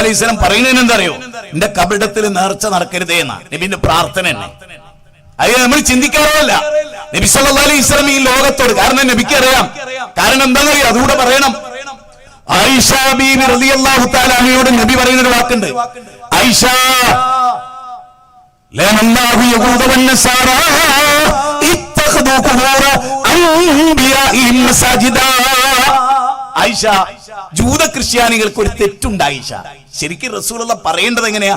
അലൈഹി വസല്ലം പറയുന്നതിന് എന്താ അറിയോ? എന്റെ കബറിടത്തിൽ നേർച്ച നടക്കരുതേ എന്നാ നബിന്റെ പ്രാർത്ഥന തന്നെ. അത് നമ്മൾ ചിന്തിക്കാറല്ല. നബി സല്ലല്ലാഹു അലൈഹി വസല്ലം ഈ ലോകത്തോട്, കാരണം നബിക്ക് അറിയാം, കാരണം എന്താണെന്നറിയോ? അതുകൂടെ പറയണം. ആയിഷ ബീവി റളിയല്ലാഹു തആല അൻഹയോട് നബി പറയുന്ന ഒരു വാക്കുണ്ട്. ആയിഷ ലഅനല്ലാഹു യഹൂദ വന്നസാറ ഇത്തഖദു ഖുബൂറ അൻബിയാഇഹിം മസാജിദാ. ആയിഷ, ജൂത ക്രിസ്ത്യാനികൾക്ക് ഒരു തെറ്റുണ്ട് ആയിഷ. ശരിക്കും റസൂലുള്ളാഹി പറയേണ്ടത് എങ്ങനെയാ?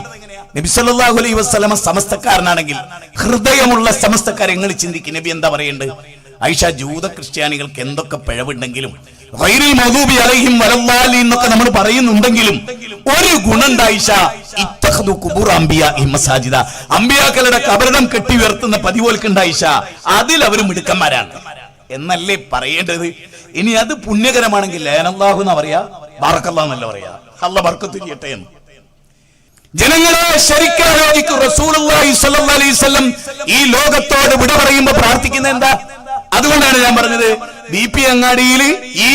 നബി സല്ലല്ലാഹു അലൈഹി വസല്ലം സമസ്തക്കാരനാണെങ്കിൽ, ഹൃദയമുള്ള സമസ്തക്കാരെ നിങ്ങൾ ചിന്തിക്കും, നബി എന്താ പറയേണ്ടത്? ആയിഷ, ജൂത ക്രിസ്ത്യാനികൾക്ക് എന്തൊക്കെ പിഴവുണ്ടെങ്കിലും ഗൈറുൽ മഗ്ദൂബി അലൈഹിം വലദ്ദാലിൻ എന്നൊക്കെ നമ്മൾ പറയുന്നുണ്ടെങ്കിലും ഒരു ഗുണമുണ്ട് ആയിഷ, ഇത്തഖദു ഖുബൂറ അംബിയാഇഹിം മസാജിദ. അംബിയാക്കളുടെ കബറിടം കെട്ടി ഉയർത്തുന്ന പതിവോൽക്കുണ്ട് ആയിഷ. അതിൽ അവർ മിടുക്കന്മാരാണ് എന്നല്ലേ പറയേണ്ടത്? ഇനി അത് പുണ്യകരമാണെങ്കിൽ ലഅനല്ലാഹു എന്ന് പറയാ, ബാറക്കല്ലാഹു എന്നല്ല പറയാ. അല്ലാഹു ബർക്കത്ത് ചെയ്യട്ടെ എന്ന്. ജനങ്ങളെ ശരിക്കും ആലോചിക്കൂ. റസൂലുള്ളാഹി സ്വല്ലല്ലാഹു അലൈഹി വസല്ലം ഈ ലോകത്തോട് വിട പറയുമ്പോൾ പ്രാർത്ഥിക്കുന്നത് എന്താ? അതുകൊണ്ടാണ് ഞാൻ പറഞ്ഞത്, BP അങ്ങാടിയിൽ ഈ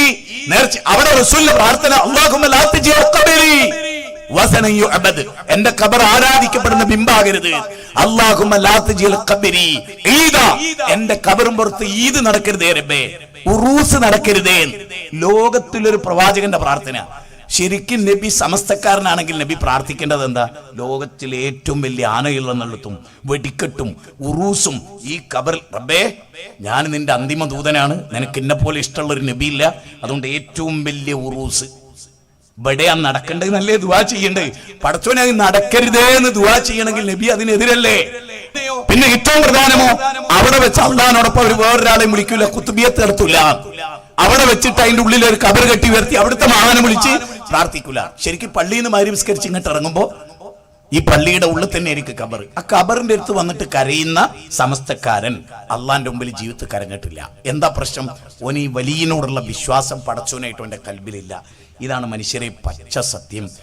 നേർച്ച, അവിടെ റസൂലിന്റെ പ്രാർത്ഥന അല്ലാഹുമ്മ ലാ തജിഅ ഖബരി വസനൻ യുഅബദ്, എന്റെ ഖബർ ആരാധിക്കപ്പെടുന്ന ബിംബാകരുത്. അല്ലാഹുമ്മ ലാ തജിഅ ഖബരി ഈദാ, എന്റെ ഖബറും പുറത്ത് ഈദ് നടക്കരുതേ റബ്ബേ, ഉറൂസ് നടക്കരുതേ. ലോകത്തിലൊരു പ്രവാചകന്റെ പ്രാർത്ഥന. ശരിക്കും നബി സമസ്തക്കാരനാണെങ്കിൽ നബി പ്രാർത്ഥിക്കേണ്ടത് എന്താ? ലോകത്തിലെ ഏറ്റവും വലിയ ആനയുള്ളെന്നുള്ളതും വെടിക്കെട്ടും ഉറൂസും ഈ ഖബർ, റബ്ബേ ഞാൻ നിന്റെ അന്തിമ ദൂതനാണ്, നിനക്ക് എന്നെ പോലെ ഇഷ്ടമുള്ള ഒരു നബി ഇല്ല, അതുകൊണ്ട് ഏറ്റവും വലിയ ഉറൂസ് ഇവിടെയാ നടക്കേണ്ടത്, നല്ലേ ദുആ ചെയ്യേണ്ടത്. പടച്ചോനെ അത് നടക്കരുതേ എന്ന് ദുആ ചെയ്യണമെങ്കിൽ നബി അതിനെതിരല്ലേ? പിന്നെ ഏറ്റവും പ്രധാനമോ, അവിടെ വെച്ച് അള്ളാഹിനോടൊപ്പം അവർ വേറൊരാളെയും വിളിക്കൂല, കുത്തുബിയത്ത് നടത്തൂല. അവിടെ വെച്ചിട്ട് അതിന്റെ ഉള്ളിൽ ഒരു ഖബർ കെട്ടി ഉയർത്തി അവിടുത്തെ മഹാനെ വിളിച്ച് പ്രാർത്ഥിക്കൂല. ശരിക്കും പള്ളിയിൽ നിന്ന് മഗ്‌രിബ് നിസ്കരിച്ച് ഇങ്ങോട്ട് ഇറങ്ങുമ്പോ ഈ പള്ളിയുടെ ഉള്ളിൽ തന്നെ ആയിരിക്കും ഖബർ. ആ ഖബറിന്റെ അടുത്ത് വന്നിട്ട് കരയുന്ന സമസ്തക്കാരൻ അള്ളാന്റെ മുമ്പിൽ ജീവിതത്തിൽ കരഞ്ഞിട്ടില്ല. എന്താ പ്രശ്നം? ഓൻ ഈ വലിയനോടുള്ള വിശ്വാസം പടച്ചോനായിട്ട് അവന്റെ കൽബിലില്ല. ഇതാണ് മനുഷ്യരെ പച്ച സത്യം.